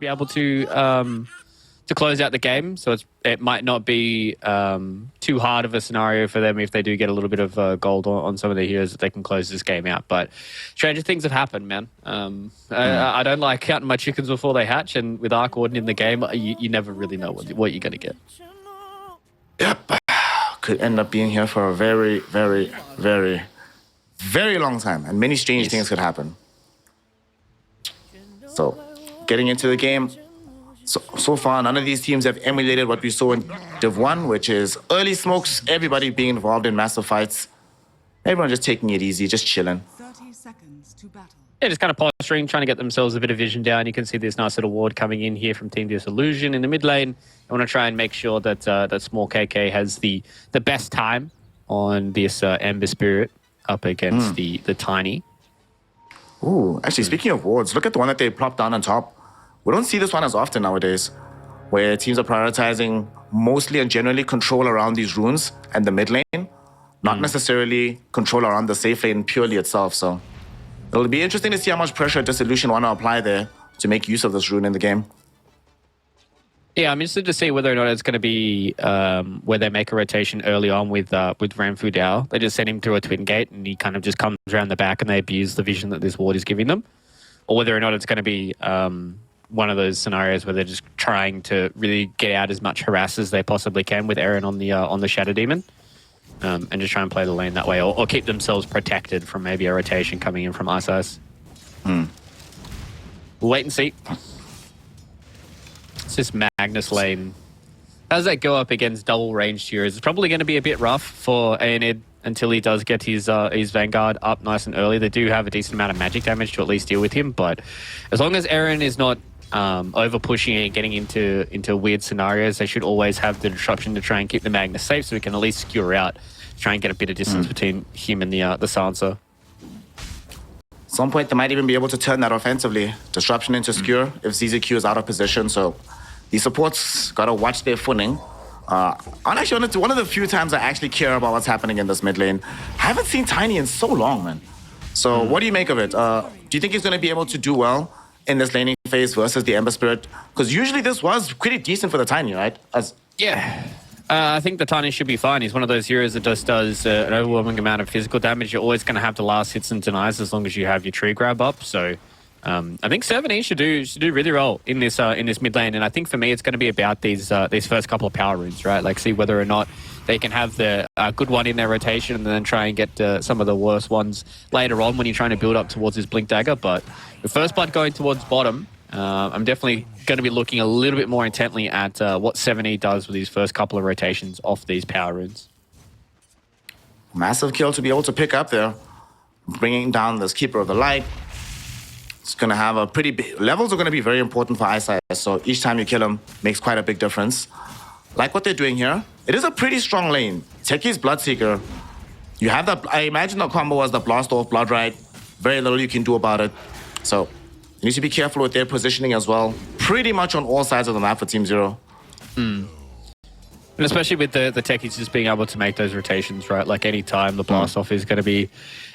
be able to close out the game. So it might not be too hard of a scenario for them if they do get a little bit of gold on some of their heroes that they can close this game out. But stranger things have happened, man. I don't like counting my chickens before they hatch, and with Arc Warden in the game, you never really know what you're going to get. Yep. Could end up being here for a very, very, very, very long time, and many strange things could happen. So, getting into the game, so far, none of these teams have emulated what we saw in Div 1, which is early smokes, everybody being involved in massive fights. Everyone just taking it easy, just chilling. 30 seconds to battle. Yeah, just kind of posturing, trying to get themselves a bit of vision down. You can see this nice little ward coming in here from Team Disillusion in the mid lane. I want to try and make sure that that small KK has the best time on this Ember Spirit up against the Tiny. Ooh, actually, speaking of wards, look at the one that they plopped down on top. We don't see this one as often nowadays, where teams are prioritizing mostly and generally control around these runes and the mid lane, not necessarily control around the safe lane purely itself. So it'll be interesting to see how much pressure Disillusion want to apply there to make use of this rune in the game. Yeah, I'm interested to see whether or not it's going to be where they make a rotation early on with Ranfu Dao. They just send him through a twin gate and he kind of just comes around the back and they abuse the vision that this ward is giving them. Or whether or not it's going to be one of those scenarios where they're just trying to really get out as much harass as they possibly can with Eren on the Shadow Demon, and just try and play the lane that way, or keep themselves protected from maybe a rotation coming in from Ice. We'll wait and see. It's just Magnus lane. How does that go up against double ranged heroes? It's probably going to be a bit rough for Aenid until he does get his Vanguard up nice and early. They do have a decent amount of magic damage to at least deal with him, but as long as Eren is not over pushing and getting into weird scenarios, they should always have the disruption to try and keep the Magnus safe, so we can at least skewer out, try and get a bit of distance between him and the Sansa. At some point, they might even be able to turn that offensively. Disruption into skewer if ZZQ is out of position, so these supports gotta watch their footing. Actually, one of the few times I actually care about what's happening in this mid lane. I haven't seen Tiny in so long, man. So what do you make of it? Do you think he's going to be able to do well in this laning phase versus the Ember Spirit? Because usually this was pretty decent for the Tiny, right? Yeah. I think the Tiny should be fine. He's one of those heroes that just does an overwhelming amount of physical damage. You're always going to have the last hits and denies as long as you have your tree grab up. So I think 7E should do really well in this mid lane, and I think for me it's going to be about these first couple of power runes, right? Like see whether or not they can have the good one in their rotation, and then try and get some of the worst ones later on when you're trying to build up towards this Blink Dagger. But the first blood going towards bottom, I'm definitely going to be looking a little bit more intently at what 7E does with these first couple of rotations off these power runes. Massive kill to be able to pick up there, bringing down this Keeper of the Light. It's going to have a pretty big... Levels are going to be very important for Ice, so each time you kill him makes quite a big difference. Like what they're doing here. It is a pretty strong lane. Techi's Bloodseeker. You have that... I imagine the combo was the Blast Off Blood Ride. Very little you can do about it. So you need to be careful with their positioning as well. Pretty much on all sides of the map for Team Zero. And especially with the techies just being able to make those rotations, right? Like any time the Blast Off is going to be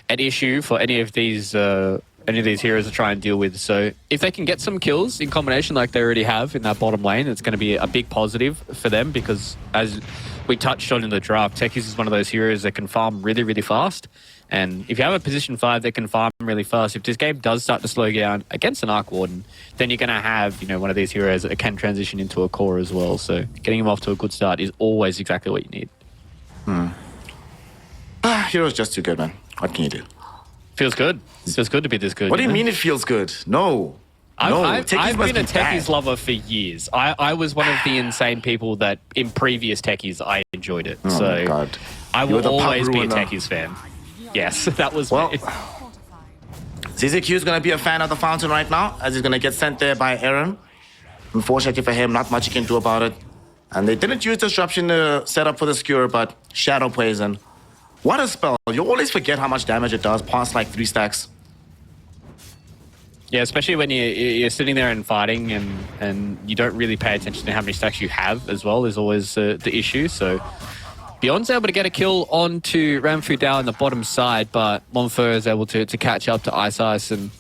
an issue for any of these heroes to try and deal with. So if they can get some kills in combination like they already have in that bottom lane, it's going to be a big positive for them, because as we touched on in the draft, Techies is one of those heroes that can farm really, really fast. And if you have a position 5 that can farm really fast, if this game does start to slow down against an Arc Warden, then you're going to have, one of these heroes that can transition into a core as well. So getting him off to a good start is always exactly what you need. Hero's just too good, man. What can you do? Feels good. It feels good to be this good. What do you mean it feels good? No. I've been a Techies lover for years. I was one of the insane people that in previous Techies I enjoyed it. Oh my God. I will always be a Techies fan. Yes, that was me. ZZQ is going to be a fan of the Fountain right now, as he's going to get sent there by Eren. Unfortunately for him, not much he can do about it. And they didn't use Disruption to set up for the Skewer, but Shadow Poison. What a spell. You always forget how much damage it does past like 3 stacks. Yeah, especially when you're sitting there and fighting and you don't really pay attention to how many stacks you have as well is always the issue. So Beyond's able to get a kill onto Ranfu Dao on the bottom side, but Monfer is able to catch up to Ice and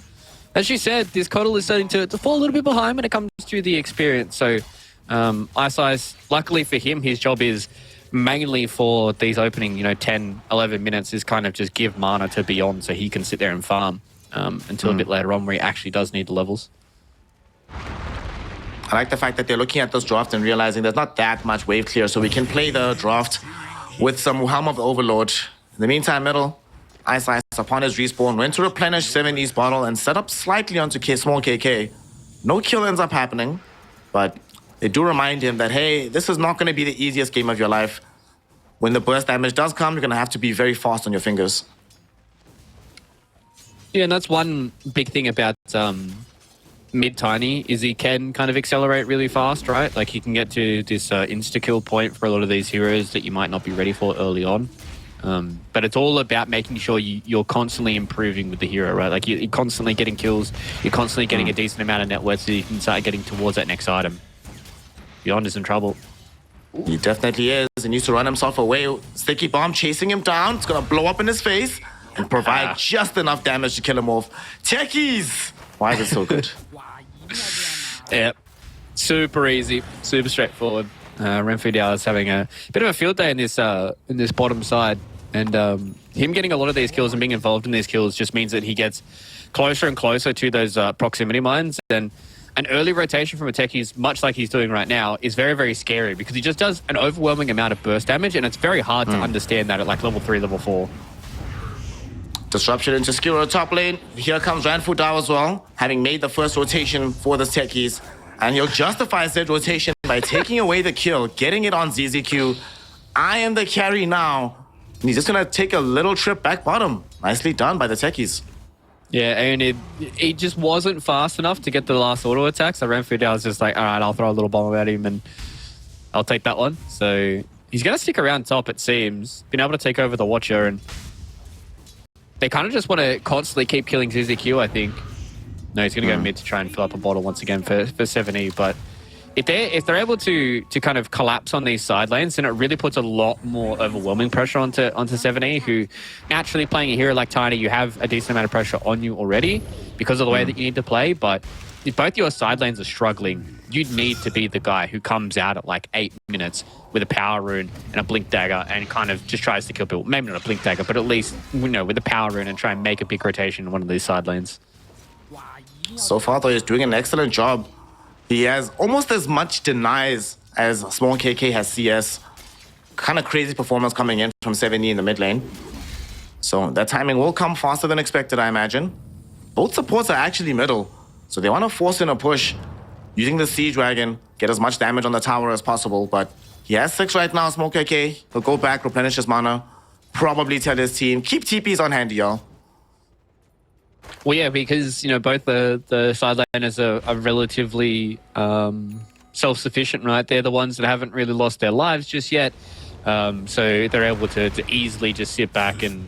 As you said, this Coddle is starting to fall a little bit behind when it comes to the experience. So, Ice Ice, luckily for him, his job is mainly for these opening, 10, 11 minutes is kind of just give mana to Beyond so he can sit there and farm until a bit later on where he actually does need the levels. I like the fact that they're looking at this draft and realizing there's not that much wave clear, so we can play the draft with some Helm of the Overlord. In the meantime, middle, Ice Ice, upon his respawn, went to replenish 70's bottle and set up slightly onto small KK. No kill ends up happening, but they do remind him that, hey, this is not going to be the easiest game of your life. When the burst damage does come, you're going to have to be very fast on your fingers. Yeah, and that's one big thing about mid Tiny is he can kind of accelerate really fast, right? Like he can get to this insta-kill point for a lot of these heroes that you might not be ready for early on. But it's all about making sure you're constantly improving with the hero, right? Like you're constantly getting kills, you're constantly getting a decent amount of net worth so you can start getting towards that next item. Beyond is in trouble. He definitely is. He needs to run himself away. Sticky Bomb chasing him down. It's going to blow up in his face and provide just enough damage to kill him off. Techies! Why is it so good? Yep. Super easy. Super straightforward. Renfu Diao is having a bit of a field day in this bottom side. And him getting a lot of these kills and being involved in these kills just means that he gets closer and closer to those proximity mines. And an early rotation from a Techies, much like he's doing right now, is very, very scary because he just does an overwhelming amount of burst damage, and it's very hard to understand that at like level 3, level 4. Disruption into Skiro top lane. Here comes Renfu Diao as well, having made the first rotation for the Techies. And he'll justify said rotation by taking away the kill, getting it on ZZQ. I am the carry now. And he's just going to take a little trip back bottom. Nicely done by the Techies. Yeah, and it just wasn't fast enough to get the last auto attack. So Renfu Diao was just like, all right, I'll throw a little bomb at him and I'll take that one. So he's going to stick around top, it seems. Been able to take over the Watcher, and they kind of just want to constantly keep killing ZZQ, I think. No, he's going to go mid to try and fill up a bottle once again for 7E. But if they're able to kind of collapse on these side lanes, then it really puts a lot more overwhelming pressure onto 7E, who naturally playing a hero like Tiny, you have a decent amount of pressure on you already because of the way that you need to play. But if both your side lanes are struggling, you need to be the guy who comes out at like 8 minutes with a power rune and a blink dagger and kind of just tries to kill people. Maybe not a blink dagger, but at least, with a power rune and try and make a big rotation in one of these side lanes. So far, though, he's doing an excellent job. He has almost as much denies as Small KK has CS. Kind of crazy performance coming in from 7E in the mid lane. So that timing will come faster than expected, I imagine. Both supports are actually middle, so they want to force in a push using the Siege Dragon, get as much damage on the tower as possible. But he has 6 right now, Small KK. He'll go back, replenish his mana, probably tell his team, keep TPs on hand, y'all. Well, yeah, because, both the side laners are relatively self-sufficient, right? They're the ones that haven't really lost their lives just yet. So they're able to easily just sit back and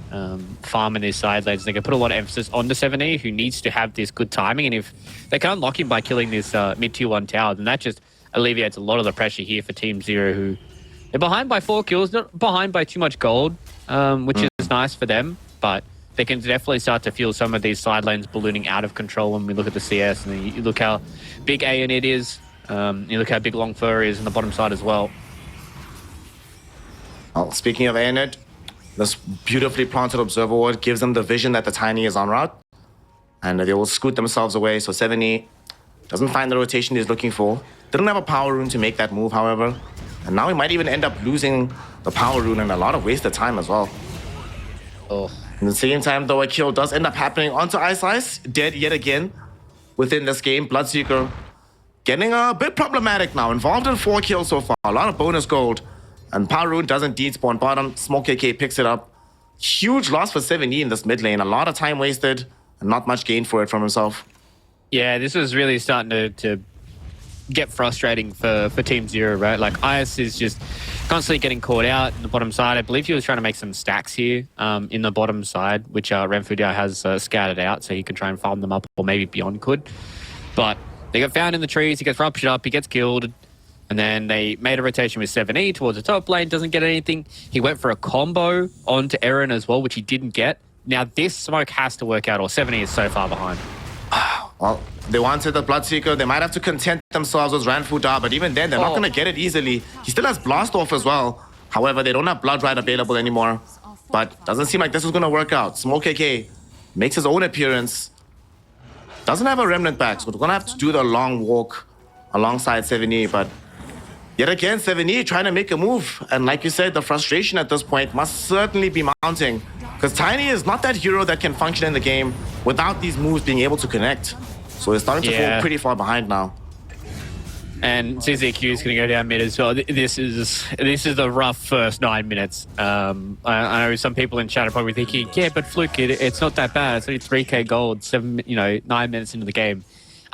farm in these side lanes. They can put a lot of emphasis on the 7E, who needs to have this good timing. And if they can unlock him by killing this mid-tier 1 tower, then that just alleviates a lot of the pressure here for Team Zero, who they're behind by 4 kills, not behind by too much gold, which is nice for them. But they can definitely start to feel some of these side lanes ballooning out of control when we look at the CS. And you look how big Aeonid is. You look how big Long Fur is on the bottom side as well. Well, speaking of Aeonid, this beautifully planted Observer Ward gives them the vision that the Tiny is en route. And they will scoot themselves away. So 7E doesn't find the rotation he's looking for. Didn't have a power rune to make that move, however. And now he might even end up losing the power rune and a lot of wasted time as well. Oh. At the same time, though, a kill does end up happening onto Ice Ice, dead yet again within this game. Bloodseeker getting a bit problematic now, involved in 4 kills so far, a lot of bonus gold. And Power Rune does indeed spawn bottom. Smoke KK picks it up. Huge loss for 7E in this mid lane, a lot of time wasted, and not much gain for it from himself. Yeah, this was really starting to get frustrating for Team Zero, right? Like, Ice is just constantly getting caught out in the bottom side. I believe he was trying to make some stacks here in the bottom side, which Renfu Diao has scouted out, so he can try and farm them up, or maybe Beyond could. But they got found in the trees, he gets ruptured up, he gets killed, and then they made a rotation with 7E towards the top lane, doesn't get anything. He went for a combo onto Eren as well, which he didn't get. Now, this smoke has to work out, or 7E is so far behind. Well, they wanted the Bloodseeker. They might have to content themselves with Ranfu Da, but even then, they're not going to get it easily. He still has Blast Off as well. However, they don't have Blood Ride available anymore. But doesn't seem like this is going to work out. Small KK makes his own appearance. Doesn't have a Remnant back, so we're going to have to do the long walk alongside 7E. But yet again, 7E trying to make a move. And like you said, the frustration at this point must certainly be mounting. Because Tiny is not that hero that can function in the game without these moves being able to connect. So he's starting to fall pretty far behind now. And CZQ is going to go down mid as well. This is the rough first 9 minutes. I know some people in chat are probably thinking, yeah, but Fluke, it's not that bad. It's only 3k gold, 9 minutes into the game.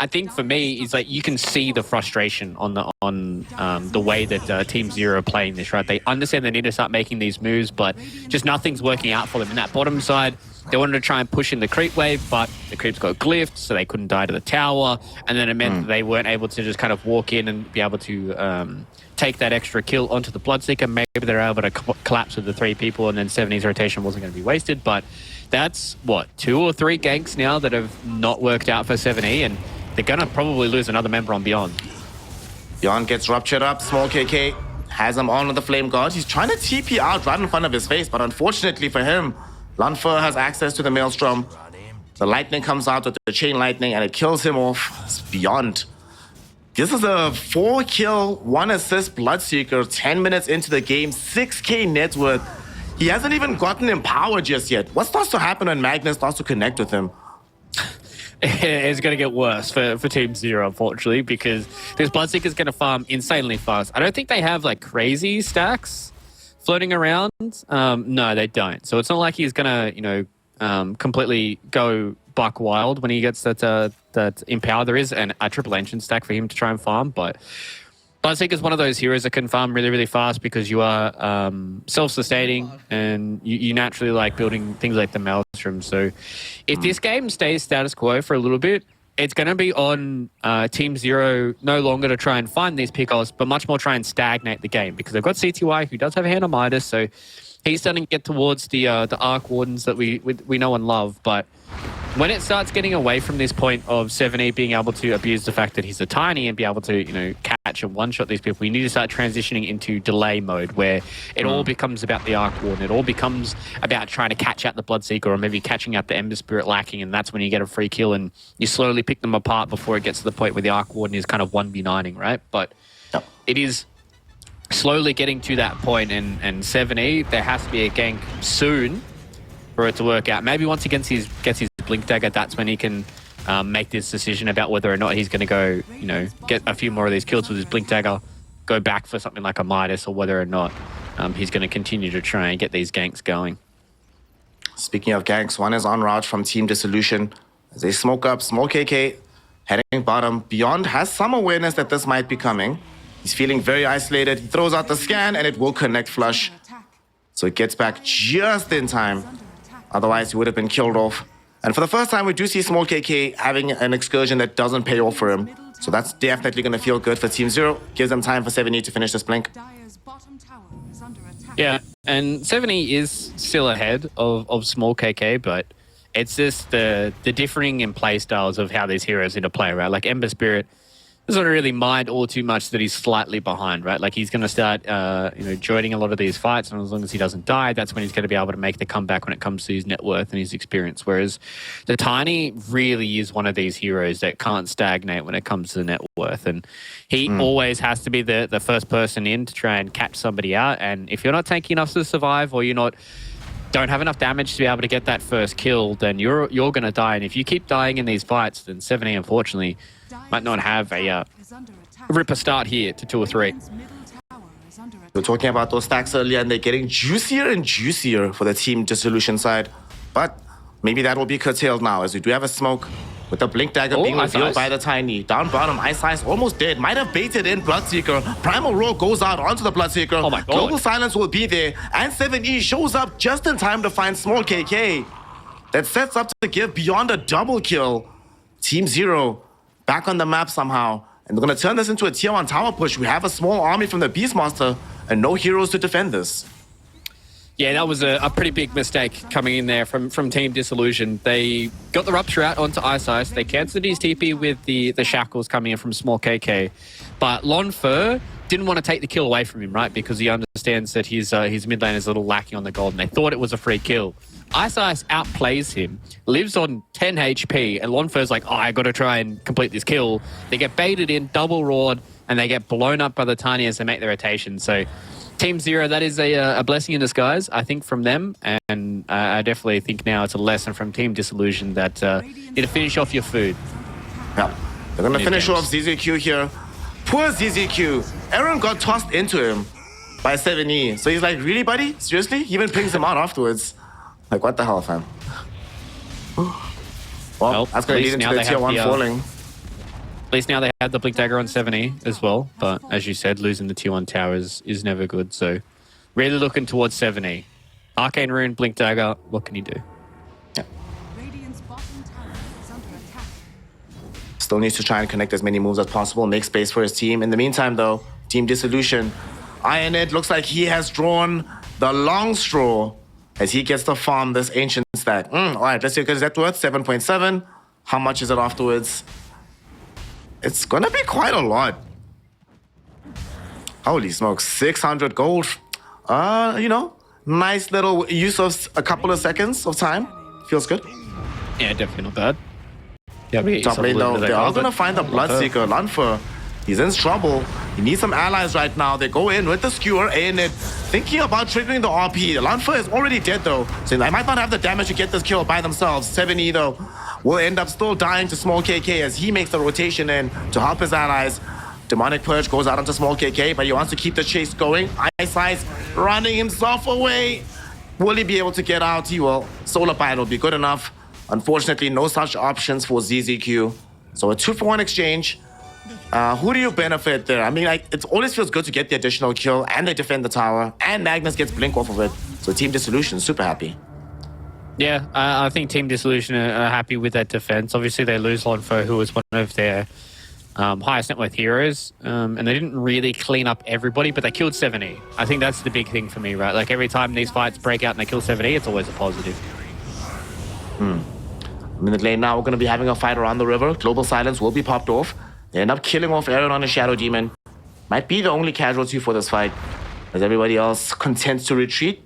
I think for me, it's like you can see the frustration on the way that Team Zero are playing this, right? They understand they need to start making these moves, but just nothing's working out for them. In that bottom side, they wanted to try and push in the creep wave, but the creeps got glyphed, so they couldn't die to the tower, and then it meant that they weren't able to just kind of walk in and be able to take that extra kill onto the Bloodseeker. Maybe they're able to collapse with the 3 people, and then 70's rotation wasn't going to be wasted, but that's, what, 2 or 3 ganks now that have not worked out for 7E, and they're going to probably lose another member on Beyond. Beyond gets ruptured up. Small KK has him on with the Flame God. He's trying to TP out right in front of his face, but unfortunately for him, Lanfer has access to the Maelstrom. The lightning comes out with the Chain Lightning, and it kills him off. It's Beyond. This is a 4-kill, 1-assist Bloodseeker, 10 minutes into the game, 6k net worth. He hasn't even gotten empowered just yet. What starts to happen when Magnus starts to connect with him? It's going to get worse for Team Zero, unfortunately, because this Bloodseeker is going to farm insanely fast. I don't think they have like crazy stacks floating around. No, they don't. So it's not like he's going to, completely go buck wild when he gets that empower. There is a triple engine stack for him to try and farm, but Bloodseeker is one of those heroes that can farm really, really fast because you are self-sustaining and you naturally like building things like the Maelstrom. So if this game stays status quo for a little bit, it's going to be on Team Zero no longer to try and find these pickoffs, but much more try and stagnate the game because they've got CTY who does have a hand on Midas, so he's starting to get towards the Arc Wardens that we know and love. But when it starts getting away from this point of 7E being able to abuse the fact that he's a tiny and be able to, catch and one-shot these people, we need to start transitioning into delay mode where it all becomes about the Arc Warden. It all becomes about trying to catch out the Bloodseeker or maybe catching out the Ember Spirit lacking, and that's when you get a free kill and you slowly pick them apart before it gets to the point where the Arc Warden is kind of 1v9ing, right? But it is slowly getting to that point, and 7E, there has to be a gank soon for it to work out. Maybe once he gets his Blink Dagger, that's when he can make this decision about whether or not he's going to go, get a few more of these kills with his Blink Dagger, go back for something like a Midas, or whether or not he's going to continue to try and get these ganks going. Speaking of ganks, one is en route from Team Disillusion. As they smoke up, Small KK heading bottom. Beyond has some awareness that this might be coming. He's feeling very isolated. He throws out the scan, and it will connect flush. So it gets back just in time. Otherwise, he would have been killed off. And for the first time, we do see Small KK having an excursion that doesn't pay off for him. So that's definitely going to feel good for Team Zero. Gives them time for 7E to finish this blink. Yeah, and 7E is still ahead of Small KK, but it's just the differing in play styles of how these heroes need to play, right? Like Ember Spirit doesn't really mind all too much that he's slightly behind, right? Like he's going to start, joining a lot of these fights, and as long as he doesn't die, that's when he's going to be able to make the comeback when it comes to his net worth and his experience. Whereas the Tiny really is one of these heroes that can't stagnate when it comes to the net worth, and he always has to be the first person in to try and catch somebody out. And if you're not tanky enough to survive, or don't have enough damage to be able to get that first kill, then you're going to die. And if you keep dying in these fights, then 7E unfortunately might not have a ripper start here to 2 or 3. We were talking about those stacks earlier, and they're getting juicier and juicier for the Team Dissolution side. But maybe that will be curtailed now, as we do have a smoke with the Blink Dagger being revealed by the Tiny. Down bottom, Ice Ice almost dead. Might have baited in Bloodseeker. Primal Roar goes out onto the Bloodseeker. Oh my God. Global Silence will be there. And 7E shows up just in time to find Small KK. That sets up to give Beyond a double kill. Team Zero back on the map somehow. And they're going to turn this into a tier 1 tower push. We have a small army from the Beastmaster and no heroes to defend this. Yeah, that was a pretty big mistake coming in there from Team Disillusion. They got the Rupture out onto Ice. They cancelled his TP with the Shackles coming in from Small KK. But Lon Fur didn't want to take the kill away from him, right? Because he understands that his mid lane is a little lacking on the gold, and they thought it was a free kill. Ice outplays him, lives on 10 HP, and Lon Fur's like, oh, I got to try and complete this kill. They get baited in, double roared, and they get blown up by the Tiny as they make their rotation. So Team Zero, that is a blessing in disguise, I think, from them. And I definitely think now it's a lesson from Team Disillusion that you need to finish off your food. Yeah, they're going to finish off ZZQ here. Poor ZZQ. Aaron got tossed into him by 7E. So he's like, really, buddy? Seriously? He even brings him out afterwards. Like, what the hell, fam? Well, that's going to lead into the tier 1 falling. At least now they have the Blink Dagger on 7E as well. But as you said, losing the tier 1 tower is never good. So really looking towards 7E. Arcane Rune, Blink Dagger, what can you do? Yeah. Radiant's bottom tower is under attack. Still needs to try and connect as many moves as possible, make space for his team. In the meantime, though, Team Disillusion, Ionid looks like he has drawn the long straw as he gets to farm this ancient stack. All right, let's see, because that worth 7.7. How much is it afterwards? It's gonna be quite a lot. Holy smokes, 600 gold. You know, nice little use of a couple of seconds of time. Feels good. Yeah, definitely not bad. Yeah, top lane though, they are gonna find the Bloodseeker. Lanfer, he's in trouble. He needs some allies right now. They go in with the skewer, and thinking about triggering the RP. Lanfer is already dead though, so they might not have the damage to get this kill by themselves. 7E though will end up still dying to Small KK as he makes the rotation in to help his allies. Demonic Purge goes out onto Small KK, but he wants to keep the chase going. Ice running himself away. Will he be able to get out? He will. Solar Bite will be good enough. Unfortunately, no such options for ZZQ. So a 2-for-1 exchange. Who do you benefit there? I mean, like, it always feels good to get the additional kill, and they defend the tower, and Magnus gets Blink off of it. So Team Dissolution, super happy. Yeah, I think Team Dissolution are happy with that defense. Obviously, they lose Lonfo, who was one of their highest net worth heroes, and they didn't really clean up everybody, but they killed 7E. I think that's the big thing for me, right? Like, every time these fights break out and they kill 7E, it's always a positive. Minute lane now, we're going to be having a fight around the river. Global Silence will be popped off. They end up killing off Aaron on a Shadow Demon. Might be the only casualty for this fight, as everybody else content to retreat.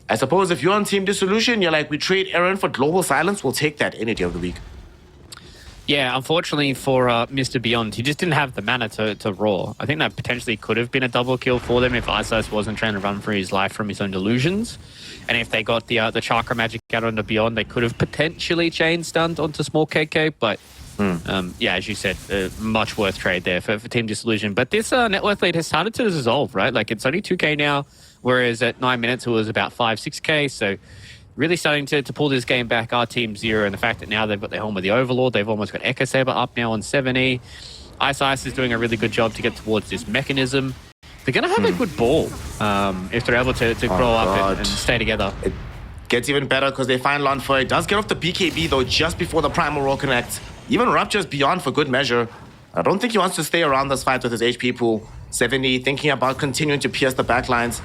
I suppose if you're on Team Dissolution, you're like, we trade Aaron for Global Silence, we'll take that any day of the week. Yeah, unfortunately for Mr. Beyond, he just didn't have the mana to roar. I think that potentially could have been a double kill for them if Ice wasn't trying to run for his life from his own delusions. And if they got the Chakra Magic out onto Beyond, they could have potentially chain stunned onto Small KK. But yeah, as you said, much worth trade there for Team Disillusion. But this net worth lead has started to dissolve, right? Like, it's only 2k now, whereas at 9 minutes it was about 5-6k. So really starting to pull this game back are Team Zero, and the fact that now they've got their home with the Overlord, they've almost got Echo Saber up now on 7E. Ice is doing a really good job to get towards this mechanism. They're going to have a good ball if they're able to grow up and stay together. It gets even better because they find Lanfer. It does get off the BKB though just before the Primal Roar connects. Even Rupture's Beyond for good measure. I don't think he wants to stay around this fight with his HP pool. 70 thinking about continuing to pierce the backlines.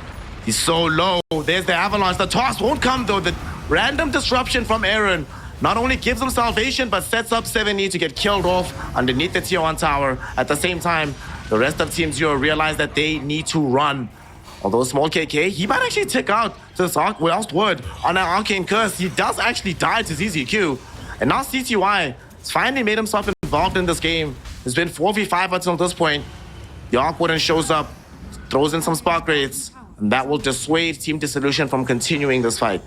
He's so low. There's the avalanche. The toss won't come though. The random disruption from Aaron not only gives him salvation, but sets up 7E to get killed off underneath the tier 1 tower. At the same time, the rest of Team Zero realize that they need to run. Although Small KK, he might actually tick out to this last word on an Arcane Curse. He does actually die to ZZQ. And now CTY has finally made himself involved in this game. It's been 4v5 until this point. The Arc Warden shows up, throws in some Spark Raids, and that will dissuade Team Dissolution from continuing this fight.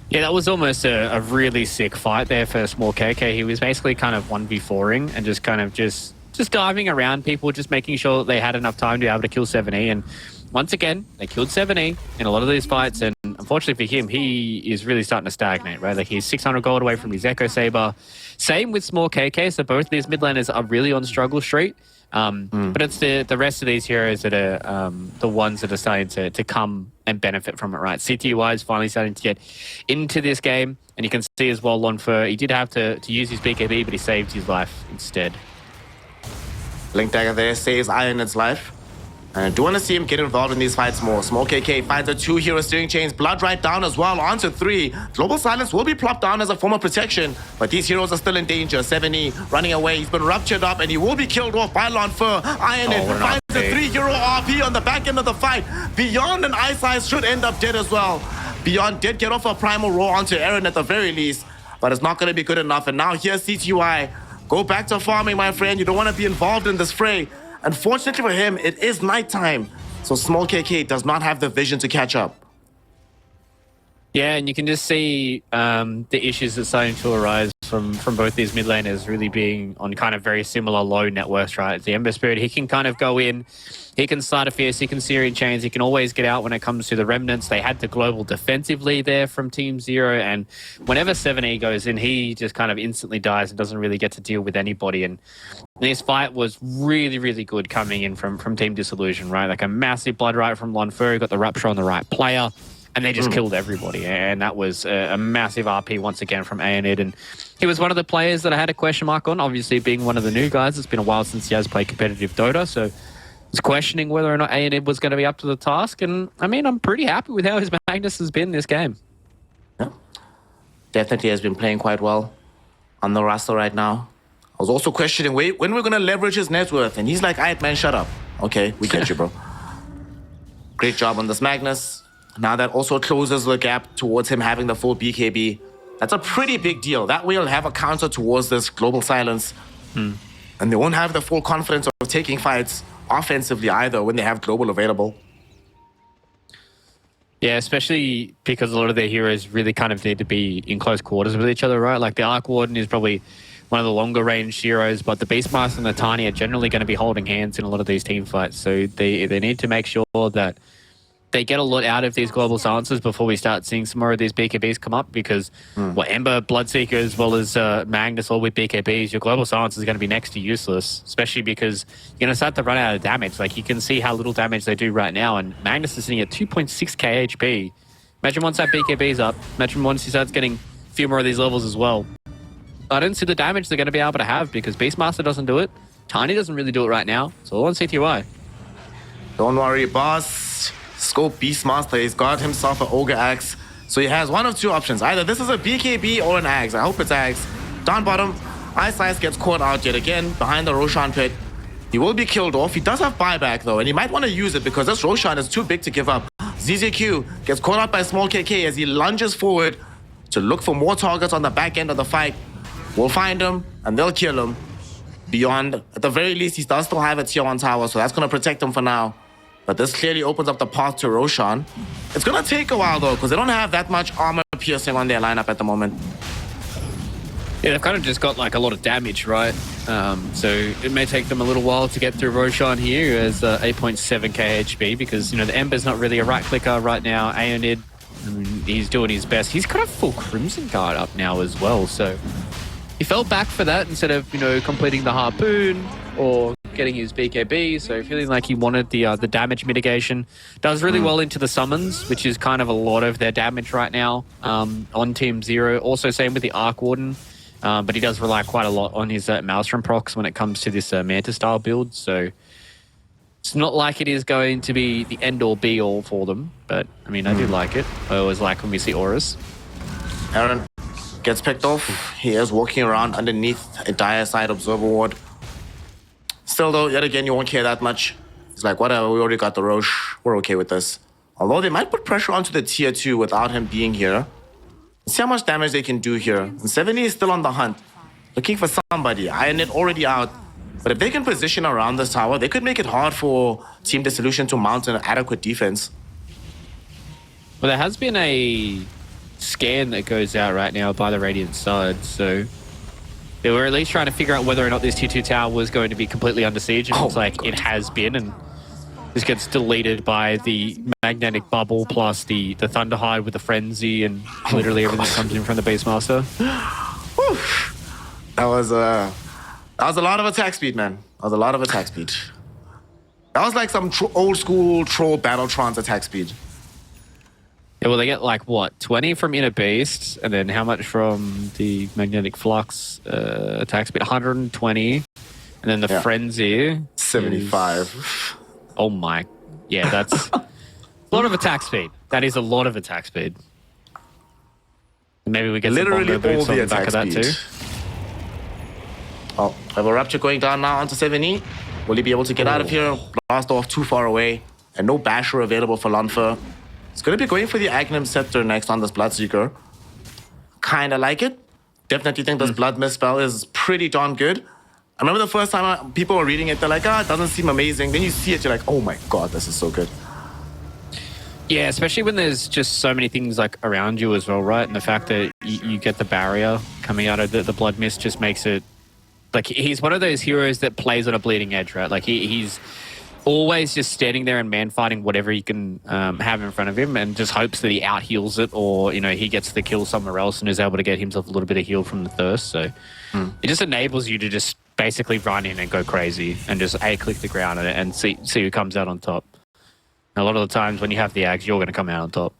Yeah, that was almost a really sick fight there for Small KK. He was basically kind of 1v4ing and just kind of just diving around people, just making sure that they had enough time to be able to kill 7E. And once again, they killed 7E in a lot of these fights. And unfortunately for him, he is really starting to stagnate, right? Like, he's 600 gold away from his Echo Saber. Same with Small KK. So both these mid laners are really on struggle street. But it's the rest of these heroes that are the ones that are starting to come and benefit from it, right? CTY is finally starting to get into this game. And you can see as well, Lonfer, he did have to use his BKB, but he saved his life instead. Blink Dagger there saves Ionid's life. And I do want to see him get involved in these fights more. Small KK finds a 2 hero steering chains. Blood right down as well. On to 3. Global Silence will be plopped down as a form of protection. But these heroes are still in danger. 7E running away. He's been ruptured up and he will be killed off by Lonfer. Iron It finds a 3 hero RP on the back end of the fight. Beyond and Ice Eyes should end up dead as well. Beyond did get off a primal roar onto Aaron at the very least. But it's not going to be good enough. And now here's CTY. Go back to farming, my friend. You don't want to be involved in this fray. Unfortunately for him, it is nighttime, so Small KK does not have the vision to catch up. Yeah, and you can just see the issues that's starting to arise from both these mid laners really being on kind of very similar low net worths, right? The Ember Spirit, he can kind of go in, he can start a fierce, he can Syrian chains, he can always get out when it comes to the Remnants. They had the global defensive lead there from Team Zero, and whenever 7E goes in, he just kind of instantly dies and doesn't really get to deal with anybody. And this fight was really, really good coming in from Team Disillusion, right? Like a massive blood right from Lonfer, got the Rupture on the right player, and they just killed everybody. And that was a massive RP once again from Aonid. And he was one of the players that I had a question mark on, obviously being one of the new guys. It's been a while since he has played competitive Dota, so I was questioning whether or not Aonid was going to be up to the task. And I mean, I'm pretty happy with how his Magnus has been this game. Yeah. Definitely has been playing quite well on the roster right now. I was also questioning when we're going to leverage his net worth. And he's like, all right, man, shut up. Okay, we get you, bro. Great job on this Magnus. Now that also closes the gap towards him having the full BKB. That's a pretty big deal. That way he'll have a counter towards this Global Silence. And they won't have the full confidence of taking fights offensively either when they have Global available. Yeah, especially because a lot of their heroes really kind of need to be in close quarters with each other, right? Like the Arc Warden is probably one of the longer range heroes, but the Beastmaster and the Tiny are generally going to be holding hands in a lot of these team fights. So they need to make sure that they get a lot out of these global silences before we start seeing some more of these BKBs come up, because Ember, Bloodseeker, as well as Magnus, all with BKBs, your global silence is going to be next to useless, especially because you're going to start to run out of damage. Like, you can see how little damage they do right now, and Magnus is sitting at 2.6k HP. Imagine once that BKB's up, imagine once he starts getting a few more of these levels as well. I don't see the damage they're going to be able to have, because Beastmaster doesn't do it, Tiny doesn't really do it right now. It's all on CTY. Don't worry, boss. Scope Beastmaster, he's got himself an Ogre Axe. So he has one of two options. Either this is a BKB or an Axe. I hope it's Axe. Down bottom, Ice Ice gets caught out yet again behind the Roshan pit. He will be killed off. He does have buyback though, and he might want to use it because this Roshan is too big to give up. ZZQ gets caught out by Small KK as he lunges forward to look for more targets on the back end of the fight. We'll find him and they'll kill him. Beyond, at the very least, he does still have a tier 1 tower, so that's going to protect him for now. But this clearly opens up the path to Roshan. It's going to take a while, though, because they don't have that much armor piercing on their lineup at the moment. Yeah, they've kind of just got, like, a lot of damage, right? So it may take them a little while to get through Roshan here as 8.7k HP, because, you know, the Ember's not really a right-clicker right now. Aonid, I mean, he's doing his best. He's got a full Crimson Guard up now as well, so he fell back for that instead of, you know, completing the Harpoon or getting his BKB, so feeling like he wanted the damage mitigation. Does really well into the summons, which is kind of a lot of their damage right now on Team Zero. Also same with the Arc Warden, but he does rely quite a lot on his Maelstrom procs when it comes to this Manta style build, so it's not like it is going to be the end-all be-all for them, but I mean, I do like it. I always like when we see auras. Aaron gets picked off. He is walking around underneath a dire side observer ward. Still, though, yet again, you won't care that much. He's like, whatever, we already got the Roche. We're okay with this. Although they might put pressure onto the tier 2 without him being here. Let's see how much damage they can do here. And 70 is still on the hunt, looking for somebody. Iron It already out. But if they can position around this tower, they could make it hard for Team Disillusion to mount an adequate defense. Well, there has been a scan that goes out right now by the Radiant side, so they were at least trying to figure out whether or not this tier 2 tower was going to be completely under siege, and it's like it has been, and this gets deleted by the magnetic bubble plus the Thunderhide with the frenzy and literally everything that comes in from the Beastmaster. That was a lot of attack speed, man. That was a lot of attack speed. That was like some old school troll Battletrons attack speed. Yeah, well, they get like, what, 20 from Inner Beast, and then how much from the Magnetic Flux attack speed? 120, and then the Frenzy. 75. Oh my. Yeah, that's a lot of attack speed. That is a lot of attack speed. Maybe we get Literally some bongo boots all on the the back of that attack too. Oh, we have a Rapture going down now onto 7E. Will he be able to get out of here? Blast off too far away. And no Basher available for Lanfer. He's going to be going for the Agnum Scepter next on this Bloodseeker. Kind of like it. Definitely think this Blood Mist spell is pretty darn good. I remember the first time people were reading it, they're like, it doesn't seem amazing. Then you see it, you're like, oh my god, this is so good. Yeah, especially when there's just so many things like around you as well, right? And the fact that you get the barrier coming out of the Blood Mist just makes it... Like, he's one of those heroes that plays on a bleeding edge, right? Like, he's always just standing there and man-fighting whatever he can have in front of him and just hopes that he out-heals it or, you know, he gets the kill somewhere else and is able to get himself a little bit of heal from the thirst. So it just enables you to just basically run in and go crazy and just A-click the ground and see who comes out on top. And a lot of the times when you have the Ags, you're going to come out on top.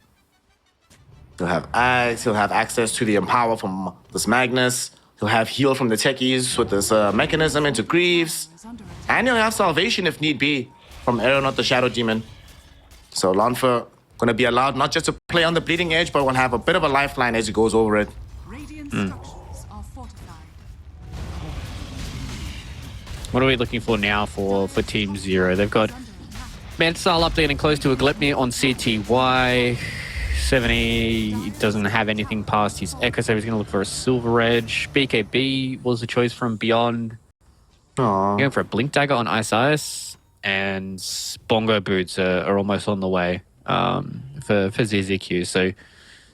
He'll have Ags, he'll have access to the Empower from this Magnus. He'll have heal from the techies with this mechanism into Greaves. And he'll have salvation if need be from Aeronaut the Shadow Demon. So Lanfer going to be allowed not just to play on the bleeding edge, but will have a bit of a lifeline as he goes over it. Radiant structures are fortified. What are we looking for now for Team Zero? They've got Mansal up there getting close to a Glepnir on CTY. 70 doesn't have anything past his Echo, so he's going to look for a Silver Edge. BKB was the choice from Beyond. Aww. Going for a Blink Dagger on Ice. And Bongo Boots are almost on the way for ZZQ. So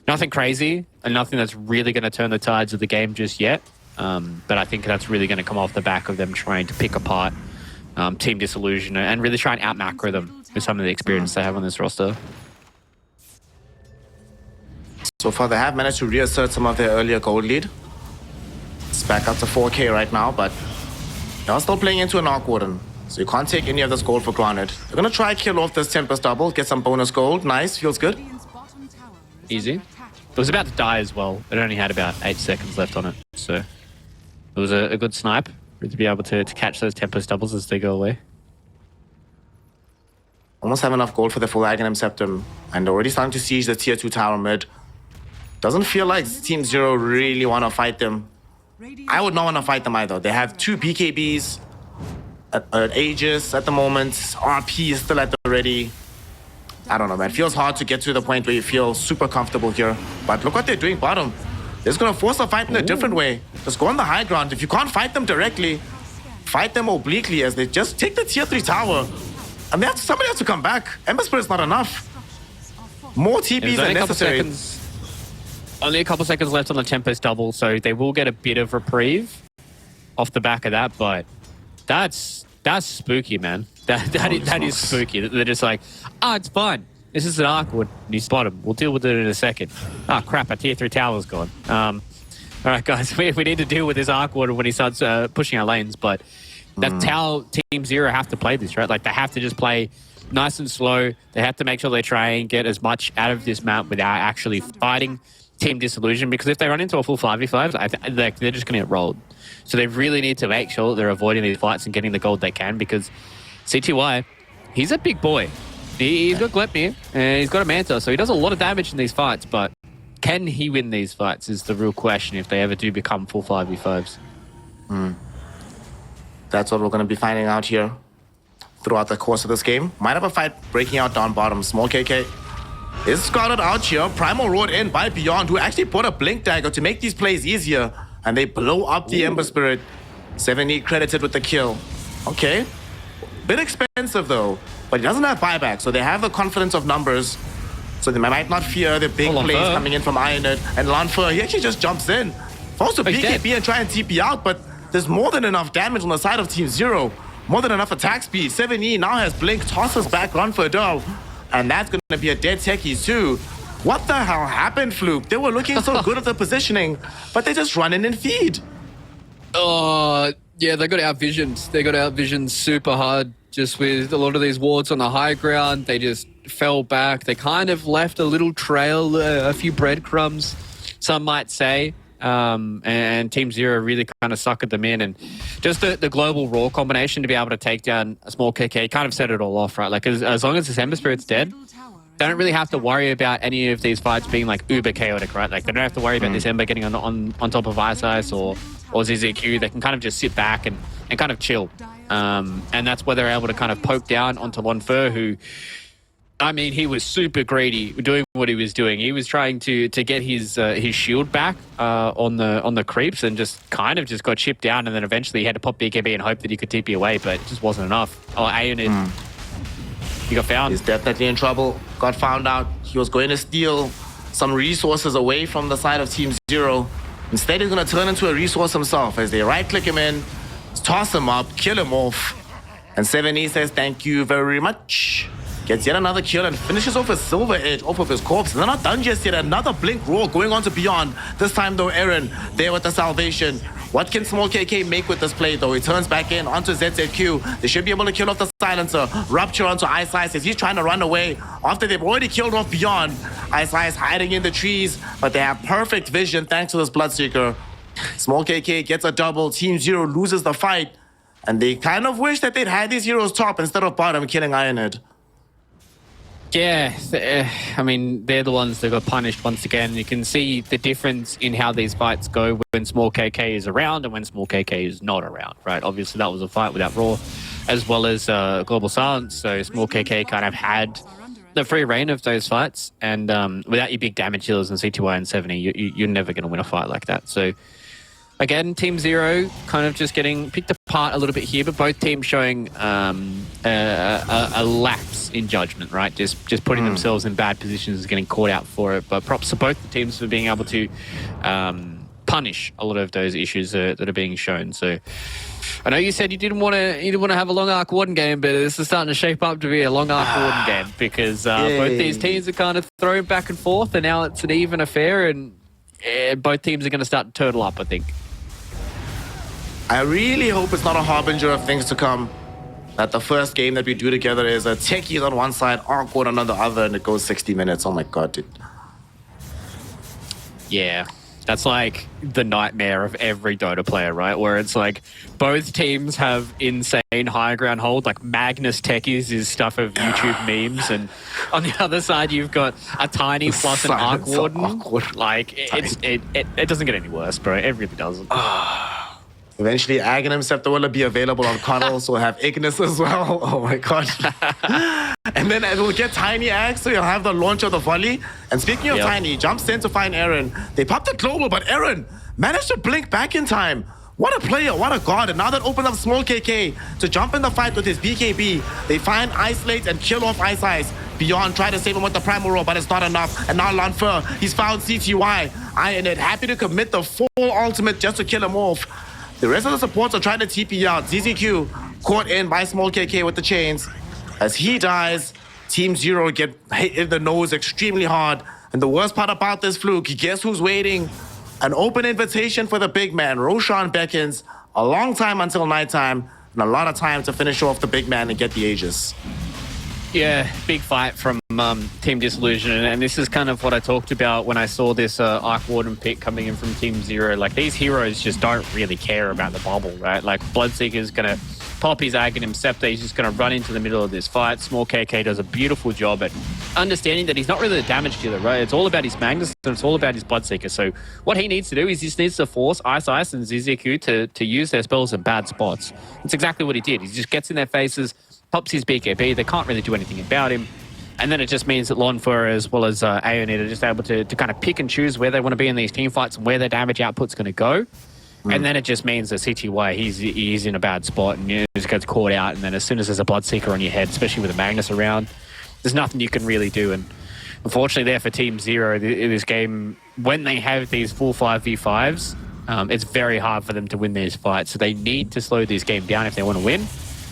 nothing crazy and nothing that's really going to turn the tides of the game just yet. But I think that's really going to come off the back of them trying to pick apart Team Disillusion and really try and out-macro them with some of the experience they have on this roster. So far, they have managed to reassert some of their earlier gold lead. It's back up to 4K right now, but they're still playing into an Arc Warden. So you can't take any of this gold for granted. They're going to try kill off this Tempest double, get some bonus gold. Nice, feels good. Radiant's bottom tower is Easy. under attack. It was about to die as well. It only had about 8 seconds left on it. So it was a good snipe to be able to catch those Tempest doubles as they go away. Almost have enough gold for the full Aghanim Septum. And already starting to siege the tier 2 tower mid. Doesn't feel like Team Zero really want to fight them. I would not want to fight them either. They have 2 BKBs at Aegis at the moment. RP is still at the ready. I don't know, man. It feels hard to get to the point where you feel super comfortable here. But look what they're doing bottom. They're just going to force a fight in a different way. Just go on the high ground. If you can't fight them directly, fight them obliquely as they just take the tier 3 tower. And somebody has to come back. Ember Spirit's not enough. More TPs are necessary. Only a couple seconds left on the Tempest double, so they will get a bit of reprieve off the back of that, but that's spooky, man. That is spooky. They're just like, it's fine. This is an Arcwood. You spot him. We'll deal with it in a second. Crap, our tier 3 tower's gone. All right, guys, we need to deal with this Arcwood when he starts pushing our lanes, but that's how Team Zero have to play this, right? Like, they have to just play nice and slow. They have to make sure they try and get as much out of this map without actually fighting Team Disillusion, because if they run into a full 5v5, they're just going to get rolled. So they really need to make sure that they're avoiding these fights and getting the gold they can, because CTY, he's a big boy. He's got Glepnir, and he's got a Manta, so he does a lot of damage in these fights, but can he win these fights is the real question if they ever do become full 5v5s. That's what we're going to be finding out here throughout the course of this game. Might have a fight breaking out down bottom. Small KK is scouted out here. Primal roared in by Beyond, who actually bought a Blink Dagger to make these plays easier. And they blow up the Ember Spirit. 70 credited with the kill. Okay. Bit expensive though, but he doesn't have buyback, so they have the confidence of numbers. So they might not fear the big plays coming in from Ironed. And Lanfer, he actually just jumps in. Falls to BKB and try and TP out, but there's more than enough damage on the side of Team Zero. More than enough attack speed. 7E now has Blink, tosses back Lanfer down. And that's going to be a dead techie too. What the hell happened, Fluke? They were looking so good at the positioning, but they just run in and feed. Yeah, they got outvisioned. They got outvisioned super hard just with a lot of these wards on the high ground. They just fell back. They kind of left a little trail, a few breadcrumbs, some might say, and Team Zero really kind of suckered them in. And just the global raw combination to be able to take down a small KK kind of set it all off, right? Like, as long as this Ember Spirit's dead, they don't really have to worry about any of these fights being like uber chaotic, right? Like, they don't have to worry about this Ember getting on top of Ice or ZZQ. They can kind of just sit back and kind of chill. And that's where they're able to kind of poke down onto Lonfer, who, I mean, he was super greedy doing what he was doing. He was trying to get his shield back on the creeps, and just got chipped down, and then eventually he had to pop BKB and hope that he could TP away, but it just wasn't enough. Oh, Aeonid, he got found. He's definitely in trouble. Got found out. He was going to steal some resources away from the side of Team Zero. Instead, he's going to turn into a resource himself as they right-click him in, toss him up, kill him off. And 7E says, thank you very much. Gets yet another kill and finishes off a Silver Edge off of his corpse. And they're not done just yet. Another Blink Roar going on to Beyond. This time, though, Aaron there with the salvation. What can Small KK make with this play, though? He turns back in onto ZZQ. They should be able to kill off the silencer. Rupture onto Ice as he's trying to run away after they've already killed off Beyond. Ice hiding in the trees, but they have perfect vision thanks to this Bloodseeker. Small KK gets a double. Team Zero loses the fight. And they kind of wish that they'd had these heroes top instead of bottom, killing Ironhead. Yeah, I mean, they're the ones that got punished once again. You can see the difference in how these fights go when Small KK is around and when Small KK is not around, right? Obviously, that was a fight without Raw, as well as Global Silence, so Small KK kind of had the free reign of those fights, and without your big damage dealers and CTY and 70, you're never going to win a fight like that. So, again, Team Zero kind of just getting picked apart a little bit here, but both teams showing a lapse in judgment, right? Just putting themselves in bad positions, getting caught out for it. But props to both the teams for being able to punish a lot of those issues that are being shown. So I know you said you didn't want to have a long arc Warden game, but this is starting to shape up to be a long arc Warden game because both these teams are kind of thrown back and forth, and now it's an even affair, and both teams are going to start to turtle up, I think. I really hope it's not a harbinger of things to come. That the first game that we do together is a techies on one side, awkward on the other, and it goes 60 minutes. Oh my god, dude. Yeah, that's like the nightmare of every Dota player, right? Where it's like both teams have insane high ground hold, like Magnus techies is stuff of YouTube memes, and on the other side you've got a Tiny plus an Arc Warden. Like it doesn't get any worse, bro. It really doesn't. Eventually, Aghanim Scepter will be available on Connell, so we'll have Ignis as well. Oh my god. And then we'll get Tiny Axe, so you'll have the launch of the volley. And speaking of Tiny, jumps in to find Aaron. They popped the global, but Aaron managed to blink back in time. What a player, what a god. And now that opens up Small KK to jump in the fight with his BKB. They find Isolate and kill off Ice. Beyond try to save him with the Primal Roar, but it's not enough. And now Lonfer, he's found CTY. Ironhead happy to commit the full ultimate just to kill him off. The rest of the supports are trying to TP out. ZZQ caught in by Small KK with the chains. As he dies, Team Zero get hit in the nose extremely hard. And the worst part about this fluke, guess who's waiting? An open invitation for the big man. Roshan beckons. A long time until nighttime, and a lot of time to finish off the big man and get the Aegis. Yeah, big fight from Team Disillusion, and this is kind of what I talked about when I saw this Arc Warden pick coming in from Team Zero. Like, these heroes just don't really care about the bubble, right? Like, Bloodseeker's going to pop his Aghanim Scepter, he's just going to run into the middle of this fight. Small KK does a beautiful job at understanding that he's not really a damage dealer, right? It's all about his Magnus, and it's all about his Bloodseeker. So what he needs to do is he just needs to force Ice and ZZQ to use their spells in bad spots. That's exactly what he did. He just gets in their faces, pops his BKB, they can't really do anything about him. And then it just means that Lonfer as well as Aeonid are just able to kind of pick and choose where they want to be in these team fights and where their damage output's going to go. And then it just means that CTY, he's in a bad spot and he just gets caught out. And then as soon as there's a Bloodseeker on your head, especially with a Magnus around, there's nothing you can really do. And unfortunately there for Team Zero, in this game, when they have these full 5v5s, it's very hard for them to win these fights. So they need to slow this game down if they want to win.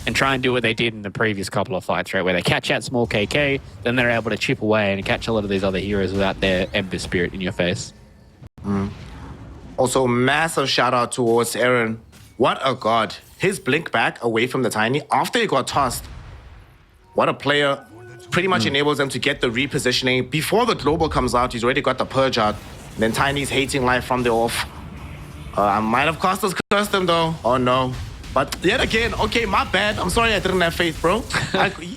And try and do what they did in the previous couple of fights, right? Where they catch out Small KK, then they're able to chip away and catch a lot of these other heroes without their Ember Spirit in your face. Also, massive shout out towards Aaron. What a god. His blink back away from the Tiny after he got tossed. What a player. Pretty much enables them to get the repositioning. Before the global comes out, he's already got the purge out. And then Tiny's hating life from the off. I might have cursed them though. Oh no. But yet again, okay, my bad. I'm sorry I didn't have faith, bro.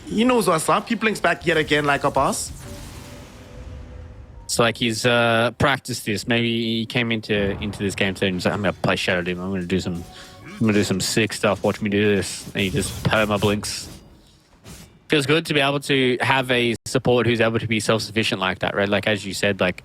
He knows what's up. He blinks back yet again like a boss. It's like he's practiced this. Maybe he came into this game today and he's like, I'm gonna play Shadow Demon. I'm gonna do some sick stuff. Watch me do this. And he just perma blinks. Feels good to be able to have a support who's able to be self-sufficient like that, right? Like as you said, like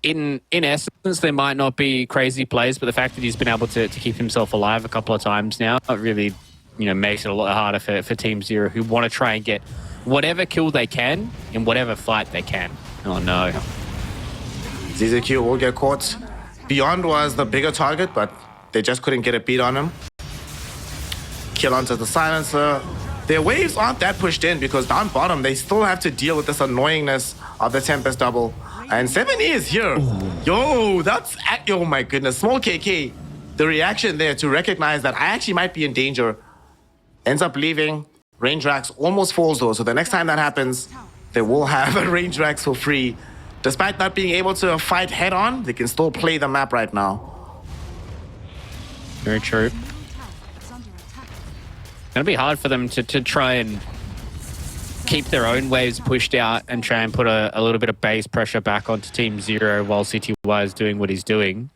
in essence, there might not be crazy plays, but the fact that he's been able to keep himself alive a couple of times now, it really, makes it a lot harder for Team Zero, who want to try and get whatever kill they can in whatever fight they can. Oh no. ZZQ will get caught. Beyond was the bigger target, but they just couldn't get a beat on him. Kill onto the silencer. Their waves aren't that pushed in because down bottom, they still have to deal with this annoyingness of the Tempest double. And 7E is here. Ooh. Yo, oh my goodness. Small KK, the reaction there to recognize that I actually might be in danger. Ends up leaving. Range Rax almost falls though. So the next time that happens, they will have a Range Rax for free. Despite not being able to fight head on, they can still play the map right now. Very true. It'll be hard for them to try and keep their own waves pushed out and try and put a little bit of base pressure back onto Team Zero while CTY is doing what he's doing.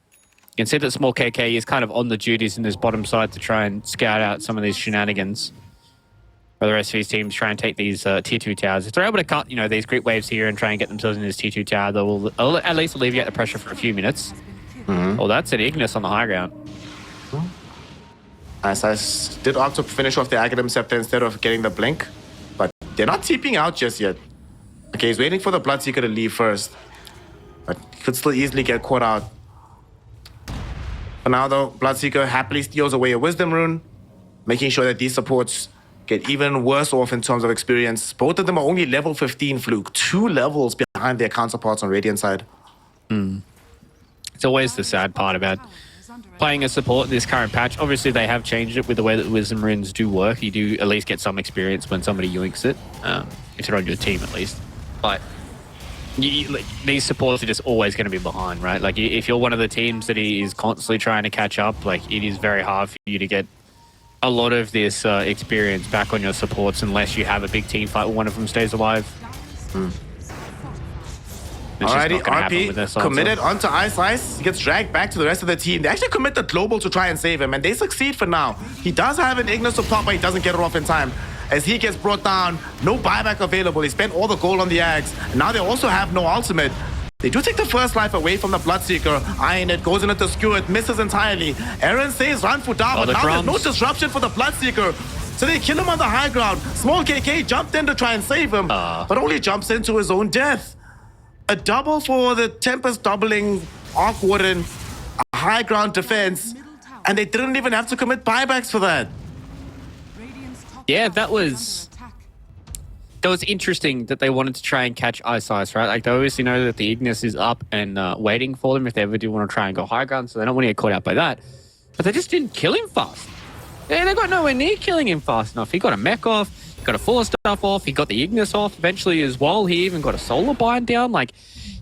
You can see that Small KK is kind of on the duties in this bottom side to try and scout out some of these shenanigans. For the rest of his teams try and take these tier 2 towers. If they're able to cut, these creep waves here and try and get themselves in this tier 2 tower, they will at least alleviate the pressure for a few minutes. Oh, that's an Ignis on the high ground. Nice. I did opt to finish off the Aghanim Scepter instead of getting the blink, but they're not TPing out just yet. Okay, he's waiting for the Bloodseeker to leave first, but he could still easily get caught out. For now though, Bloodseeker happily steals away a Wisdom Rune, making sure that these supports get even worse off in terms of experience. Both of them are only level 15 Fluke, 2 levels behind their counterparts on Radiant side. It's always the sad part about playing a support in this current patch. Obviously, they have changed it with the way that Wisdom Runes do work. You do at least get some experience when somebody yoinks it, if they're on your team at least. But these supports are just always going to be behind, right? Like, if you're one of the teams that is constantly trying to catch up, like, it is very hard for you to get a lot of this experience back on your supports unless you have a big team fight where one of them stays alive. Alrighty, RP committed onto Ice. He gets dragged back to the rest of the team. They actually commit the global to try and save him, and they succeed for now. He does have an Ignis up top, but he doesn't get it off in time. As he gets brought down, no buyback available. He spent all the gold on the Ags, and now they also have no ultimate. They do take the first life away from the Bloodseeker. Iron It goes into the skewer, it misses entirely. Aaron says run for Dar, but now there's no disruption for the Bloodseeker. So they kill him on the high ground. Small KK jumped in to try and save him, but only jumps into his own death. A double for the Tempest doubling Arc Warden, a high ground defense, and they didn't even have to commit buybacks for that. Yeah, that was interesting that they wanted to try and catch Ice, right? Like, they obviously know that the Ignis is up and waiting for them if they ever do want to try and go high ground, so they don't want to get caught out by that. But they just didn't kill him fast. Yeah, they got nowhere near killing him fast enough. He got a mech off, he got a Force stuff off, he got the Ignis off eventually as well. He even got a Solar Bind down. Like,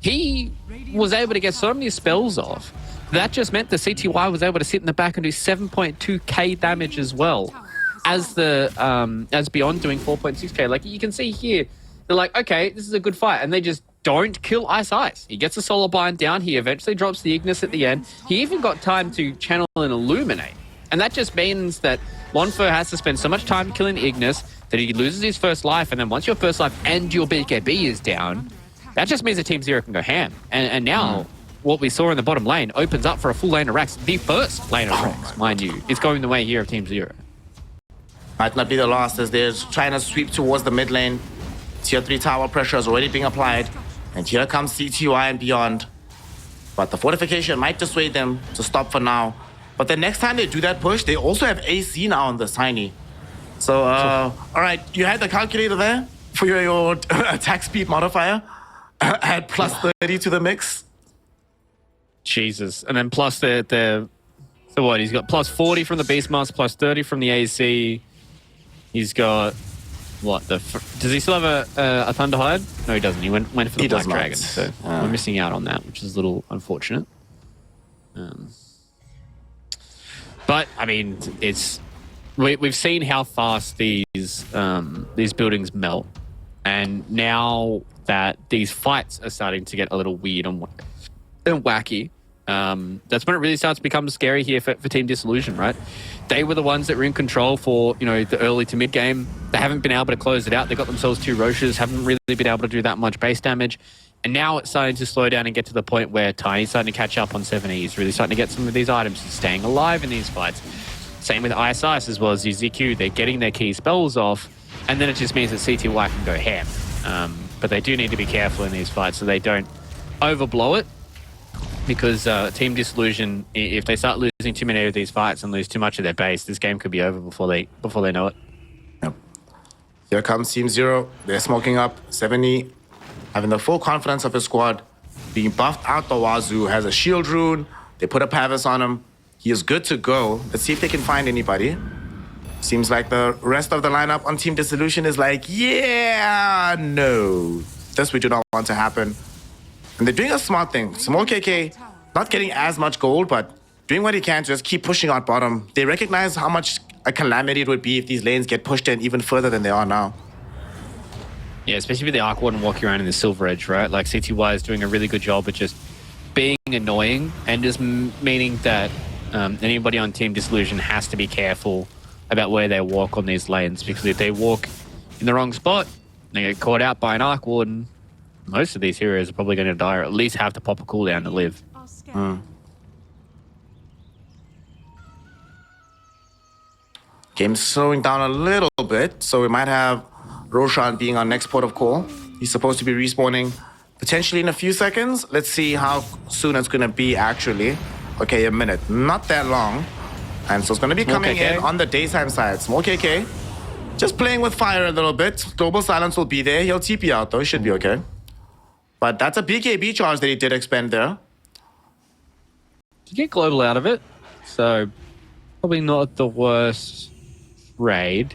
he was able to get so many spells off. That just meant the CTY was able to sit in the back and do 7.2k damage as well. As Beyond doing 4.6k. Like, you can see here, they're like, okay, this is a good fight. And they just don't kill Ice. He gets a Solar Bind down. He eventually drops the Ignis at the end. He even got time to channel and illuminate. And that just means that Lonfur has to spend so much time killing the Ignis that he loses his first life. And then once your first life and your BKB is down, that just means that Team Zero can go ham. And now, what we saw in the bottom lane opens up for a full lane of Rax. The first lane of Rax, mind you. It's going the way here of Team Zero. Might not be the last as they're trying to sweep towards the mid lane. Tier 3 tower pressure is already being applied. And here comes CTY and Beyond. But the fortification might dissuade them to stop for now. But the next time they do that push, they also have AC now on the Tiny. So, all right, you had the calculator there for your attack speed modifier. Add plus 30 to the mix. Jesus. And then plus so what? He's got plus 40 from the Beastmaster, plus 30 from the AC. He's got, what? Does he still have a Thunderhide? No, he doesn't. He went for the Black Dragon. So we're missing out on that, which is a little unfortunate. But I mean, we've seen how fast these buildings melt, and now that these fights are starting to get a little weird and wacky, that's when it really starts to become scary here for Team Disillusion, right? They were the ones that were in control for, the early to mid game. They haven't been able to close it out. They got themselves 2 Roches, haven't really been able to do that much base damage. And now it's starting to slow down and get to the point where Tiny's starting to catch up on 7E. He's really starting to get some of these items. He's staying alive in these fights. Same with Ice as well as ZQ. They're getting their key spells off, and then it just means that CTY can go ham. But they do need to be careful in these fights so they don't overblow it. Because Team Disillusion, if they start losing too many of these fights and lose too much of their base, this game could be over before they know it. Yep. Here comes Team Zero. They're smoking up. 7E having the full confidence of his squad. Being buffed out the wazoo. Has a shield rune. They put a Pavis on him. He is good to go. Let's see if they can find anybody. Seems like the rest of the lineup on Team Disillusion is like, yeah, no. This we do not want to happen. And they're doing a smart thing. Small KK, not getting as much gold, but doing what he can to just keep pushing out bottom. They recognize how much a calamity it would be if these lanes get pushed in even further than they are now. Yeah, especially with the Arc Warden walking around in the Silver Edge, right? Like, CTY is doing a really good job at just being annoying and just meaning that anybody on Team Disillusion has to be careful about where they walk on these lanes, because if they walk in the wrong spot, they get caught out by an Arc Warden, most of these heroes are probably going to die, or at least have to pop a cooldown to live. Game's slowing down a little bit, so we might have Roshan being our next port of call. He's supposed to be respawning potentially in a few seconds. Let's see how soon it's going to be actually. Okay, a minute. Not that long. And so it's going to be coming in on the daytime side. Small KK. Just playing with fire a little bit. Global Silence will be there. He'll TP out though. He should be okay. But that's a BKB charge that he did expend there. To get Global out of it, so probably not the worst raid.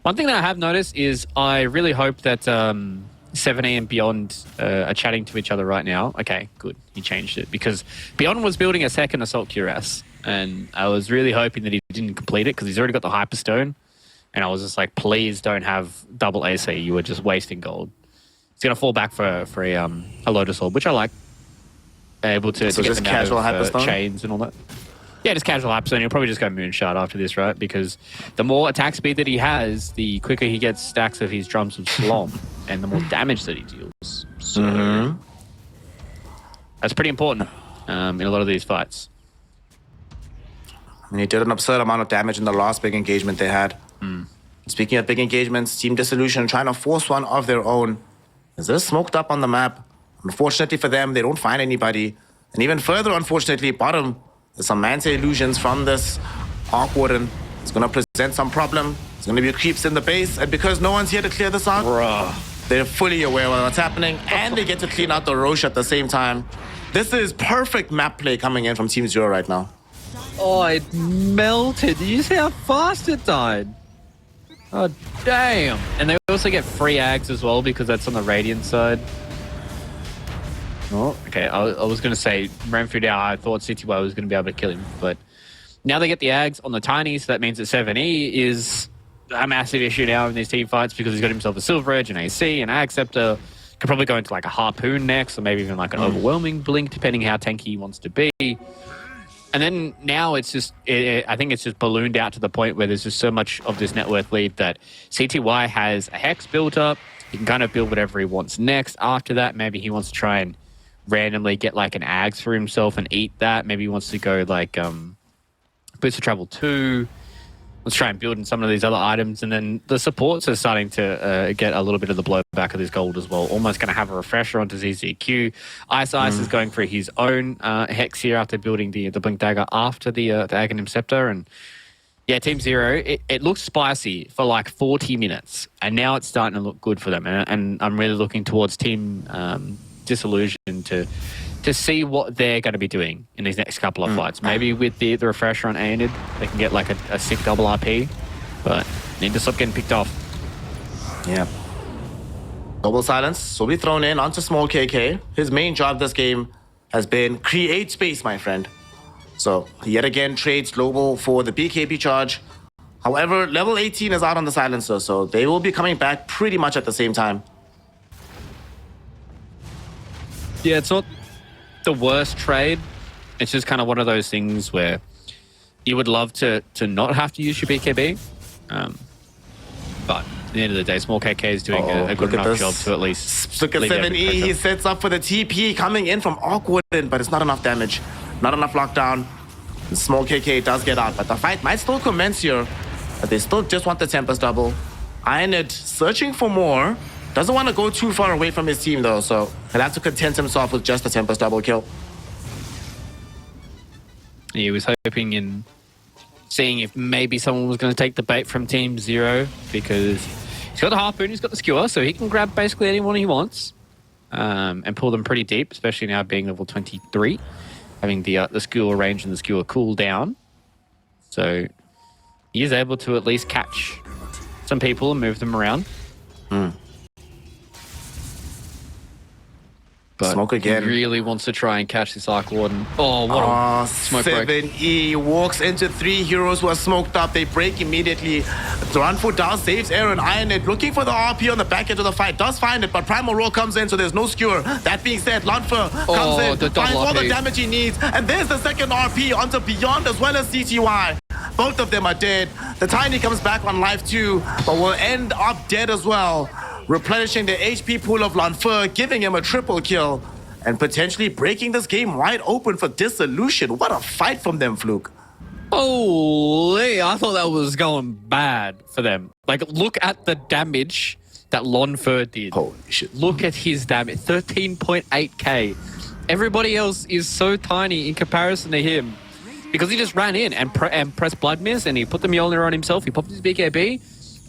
One thing that I have noticed is I really hope that 7A and Beyond are chatting to each other right now. Okay, good. He changed it because Beyond was building a second Assault Cuirass, and I was really hoping that he didn't complete it because he's already got the Hyperstone. And I was just like, please don't have double AC. You were just wasting gold. He's going to fall back for a Lotus Orb, which I like. Able to get just them casual out of Hyperstone? chains and all that. Yeah, just casual Hyperstone. He'll probably just go Moonshot after this, right? Because the more attack speed that he has, the quicker he gets stacks of his Drums of Slom, and the more damage that he deals. So that's pretty important in a lot of these fights. And he did an absurd amount of damage in the last big engagement they had. Speaking of big engagements, Team Disillusion trying to force one of their own. Is this smoked up on the map? Unfortunately for them, they don't find anybody. And even further, unfortunately, bottom, there's some Manta illusions from this Arc Warden. It's going to present some problem. There's going to be creeps in the base. And because no one's here to clear this out, they're fully aware of what's happening. And they get to clean out the Roche at the same time. This is perfect map play coming in from Team Zero right now. Oh, it melted. Did you see how fast it died? Oh, damn. And they also get free Ags as well because that's on the Radiant side. Oh, okay. I was going to say, ran through down, I thought CTY was going to be able to kill him. But now they get the Ags on the Tiny, so that means that 7E is a massive issue now in these team fights because he's got himself a Silver Edge, an AC, an Ag Scepter. Could probably go into like a Harpoon next, or maybe even like an Overwhelming Blink, depending how tanky he wants to be. And then now it's just, I think it's just ballooned out to the point where there's just so much of this net worth lead that CTY has a Hex built up. He can kind of build whatever he wants next. After that, maybe he wants to try and randomly get like an Ags for himself and eat that. Maybe he wants to go like Boots of Travel 2. Let's try and build in some of these other items. And then the supports are starting to get a little bit of the blowback of this gold as well. Almost going to have a refresher onto ZZQ. Ice is going for his own Hex here after building the Blink Dagger after the Aghanim Scepter. And yeah, Team Zero, it looked spicy for like 40 minutes. And now it's starting to look good for them. And I'm really looking towards Team Disillusion to see what they're going to be doing in these next couple of fights. Maybe with the refresher on Aenid, they can get like a sick double RP, but need to stop getting picked off. Yeah. Global Silence will be thrown in onto Small KK. His main job this game has been create space, my friend. So yet again, trades global for the BKB charge. However, level 18 is out on the silencer, so they will be coming back pretty much at the same time. Yeah, it's not the worst trade. It's just kind of one of those things where you would love to not have to use your BKB. But at the end of the day, Small KK is doing a good enough job to at least... Look at alleviate 7E, the he pressure. sets up for the TP coming in from Awkward, but it's not enough damage. Not enough lockdown. And Small KK does get out, but the fight might still commence here. But they still just want the Tempest double. Ironid searching for more. Doesn't want to go too far away from his team though, so he'll have to content himself with just the Tempest double kill. He was hoping in seeing if maybe someone was going to take the bait from Team Zero, because he's got the Harpoon, he's got the Skewer, so he can grab basically anyone he wants and pull them pretty deep, especially now being level 23, having the Skewer range and the Skewer cooldown. So he is able to at least catch some people and move them around. But Smoke again. he really wants to try and catch this Arc Warden. Oh, what a smoke break. 7E walks into 3 heroes who are smoked up. They break immediately. Runfoot down, saves Aaron. Ironid looking for the RP on the back end of the fight. Does find it, but Primal Roar comes in, so there's no skewer. That being said, Lunfer comes in, the finds double all the RP. damage he needs, and there's the second RP onto Beyond as well as CTY. Both of them are dead. The Tiny comes back on life too, but will end up dead as well, replenishing the HP pool of Lanfeur, giving him a triple kill, and potentially breaking this game wide open for Disillusion. What a fight from them, Fluke. Holy, I thought that was going bad for them. Like, look at the damage that Lanfeur did. Holy shit. Look at his damage, 13.8k. Everybody else is so tiny in comparison to him, because he just ran in and pressed Blood Mist, and he put the Mjolnir on himself, he popped his BKB,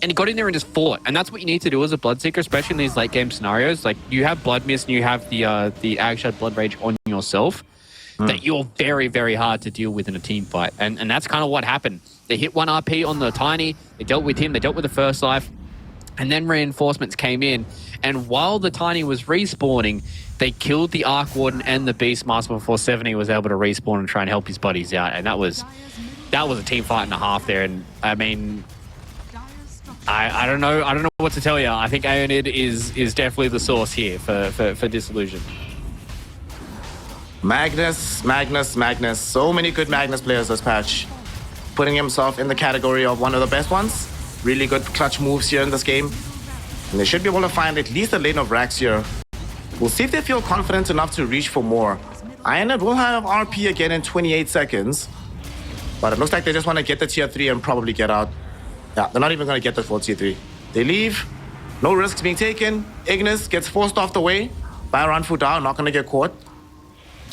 and he got in there and just fought. And that's what you need to do as a Bloodseeker, especially in these late game scenarios. Like, you have Blood Mist and you have the Agshad Blood Rage on yourself, that you're very, very hard to deal with in a team fight. And that's kind of what happened. They hit 1 RP on the Tiny, they dealt with him, they dealt with the First Life, and then reinforcements came in. And while the Tiny was respawning, they killed the Arc Warden and the Beastmaster before 70 was able to respawn and try and help his buddies out. And that was a team fight and a half there. And I mean, I don't know what to tell you. I think Aeonid is definitely the source here for Disillusion. Magnus. So many good Magnus players this patch. Putting himself in the category of one of the best ones. Really good clutch moves here in this game. And they should be able to find at least a lane of racks here. We'll see if they feel confident enough to reach for more. Ironid will have RP again in 28 seconds. But it looks like they just want to get the tier 3 and probably get out. Yeah, they're not even going to get the full tier 3. They leave. No risks being taken. Ignis gets forced off the way by Ranfu down, not going to get caught.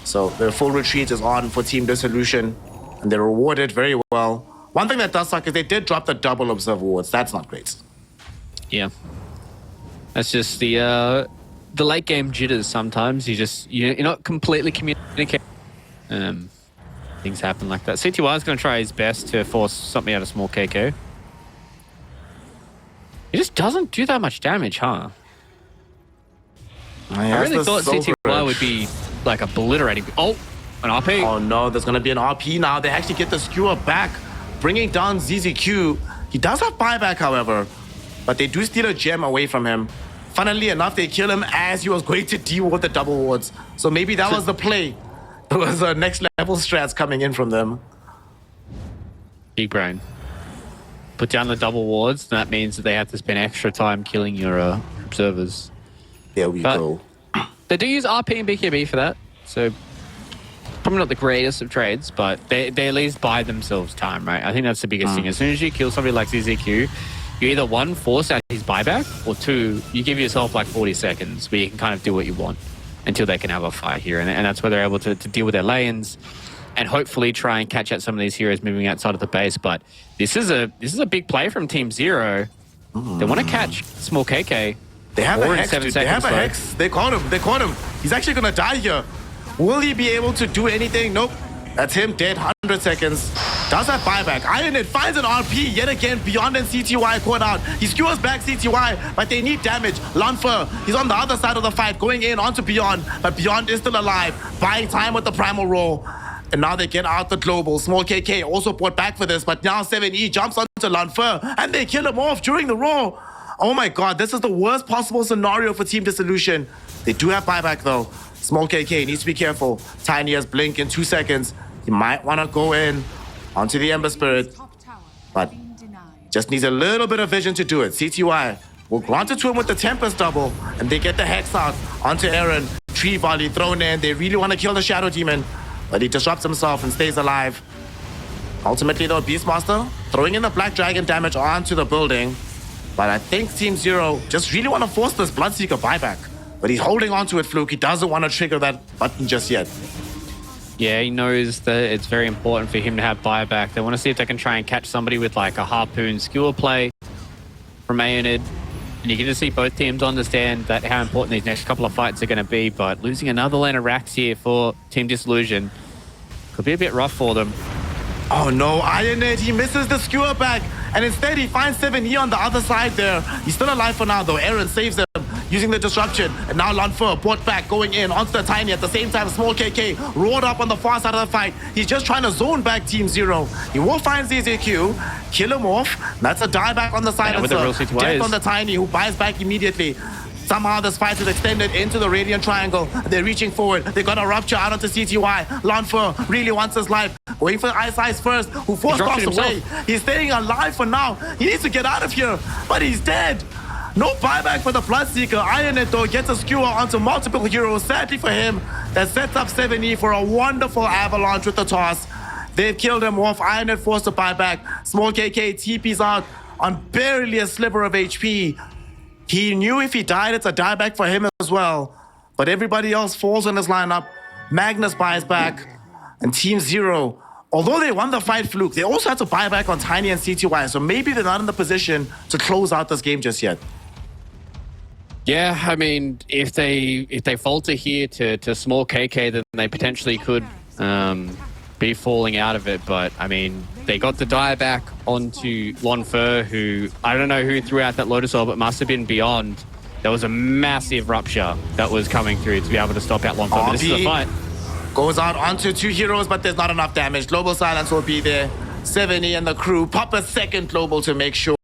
So their full retreat is on for Team Dissolution, and they're rewarded very well. One thing that does suck is they did drop the double observe awards. That's not great. Yeah. That's just the late game jitters sometimes. You're not completely communicating. Things happen like that. CTY is going to try his best to force something out of Small KK. He just doesn't do that much damage, huh? I really thought CTY would be like obliterating. Oh, an RP. Oh no, there's going to be an RP now. They actually get the skewer back, bringing down ZZQ. He does have buyback, however, but they do steal a gem away from him. Funnily enough, they kill him as he was going to deal with the double wards. So maybe that was the play. There was a next level strats coming in from them. Big brain. Put down the double wards, and that means that they have to spend extra time killing your observers. There we go. They do use RP and BKB for that, so probably not the greatest of trades, but they at least buy themselves time, right? I think that's the biggest thing. As soon as you kill somebody like ZZQ, you either 1, force out his buyback, or 2, you give yourself like 40 seconds where you can kind of do what you want until they can have a fight here. And that's where they're able to deal with their lanes and hopefully try and catch out some of these heroes moving outside of the base. But this is a big play from Team Zero. They want to catch Small KK. They have a 4 in hex, 7 dude. They have a hex. They caught him. He's actually going to die here. Will he be able to do anything? Nope. That's him dead. 100 seconds. Does that buyback. Ironid finds an RP yet again. Beyond and CTY caught out. He skewers back CTY, but they need damage. Lanfer, he's on the other side of the fight, going in onto Beyond, but Beyond is still alive. Buying time with the Primal Roll. And now they get out the global. Small KK also brought back for this, but now 7E jumps onto Lanfeur and they kill him off during the roar. Oh my god, this is the worst possible scenario for Team Disillusion. They do have buyback though. Small KK needs to be careful. Tiny has blink in 2 seconds. He might want to go in onto the Ember Spirit, Top tower but being denied. just needs a little bit of vision to do it. CTY will grant it to him with the Tempest double, and they get the Hex out onto Aaron. Tree volley thrown in. They really want to kill the Shadow Demon, but he disrupts himself and stays alive. Ultimately though, Beastmaster throwing in the Black Dragon damage onto the building. But I think Team Zero just really want to force this Bloodseeker buyback. But he's holding on to it, Fluke. He doesn't want to trigger that button just yet. Yeah, he knows that it's very important for him to have buyback. They want to see if they can try and catch somebody with like a Harpoon skewer play from Aeonid. And you can just see both teams understand that how important these next couple of fights are going to be. But losing another lane of racks here for Team Disillusion could be a bit rough for them. Oh no, Aeonid, he misses the skewer back. And instead he finds 7E on the other side there. He's still alive for now though. Aaron saves him using the disruption. And now Lanfeur brought back, going in onto the Tiny. At the same time, Small KK roared up on the far side of the fight. He's just trying to zone back Team Zero. He will find ZZQ, kill him off. That's a dieback on the silencer. with the real CTY Death is- on the Tiny, who buys back immediately. Somehow this fight is extended into the Radiant Triangle. They're reaching forward. They got a rupture out onto CTY. Lanfeur really wants his life. Going for Ice Ice first, who force dropped drops it away. himself. He's staying alive for now. He needs to get out of here, but he's dead. No buyback for the Bloodseeker. Aeonid though gets a skewer onto multiple heroes. Sadly for him, that sets up 7E for a wonderful avalanche with the toss. They've killed him off. Aeonid forced to buy back. Small KK TP's out on barely a sliver of HP. He knew if he died, it's a dieback for him as well. But everybody else falls in his lineup. Magnus buys back. And Team Zero, although they won the fight, Fluke, they also had to buy back on Tiny and CTY. So maybe they're not in the position to close out this game just yet. Yeah, I mean, if they falter here to Small KK, then they potentially could be falling out of it. But I mean, they got the dieback onto Lanfeur, who I don't know who threw out that Lotus Orb. It must have been Beyond. There was a massive rupture that was coming through to be able to stop out Lanfeur. But this is a fight. Goes out onto 2 heroes, but there's not enough damage. Global Silence will be there. 7E and the crew pop a second global to make sure.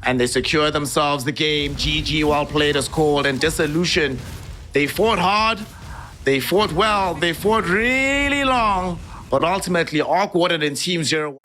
And they secure themselves the game. GG, well played is called. And Disillusion, they fought hard. They fought well. They fought really long. But ultimately, awkward in Team Zero.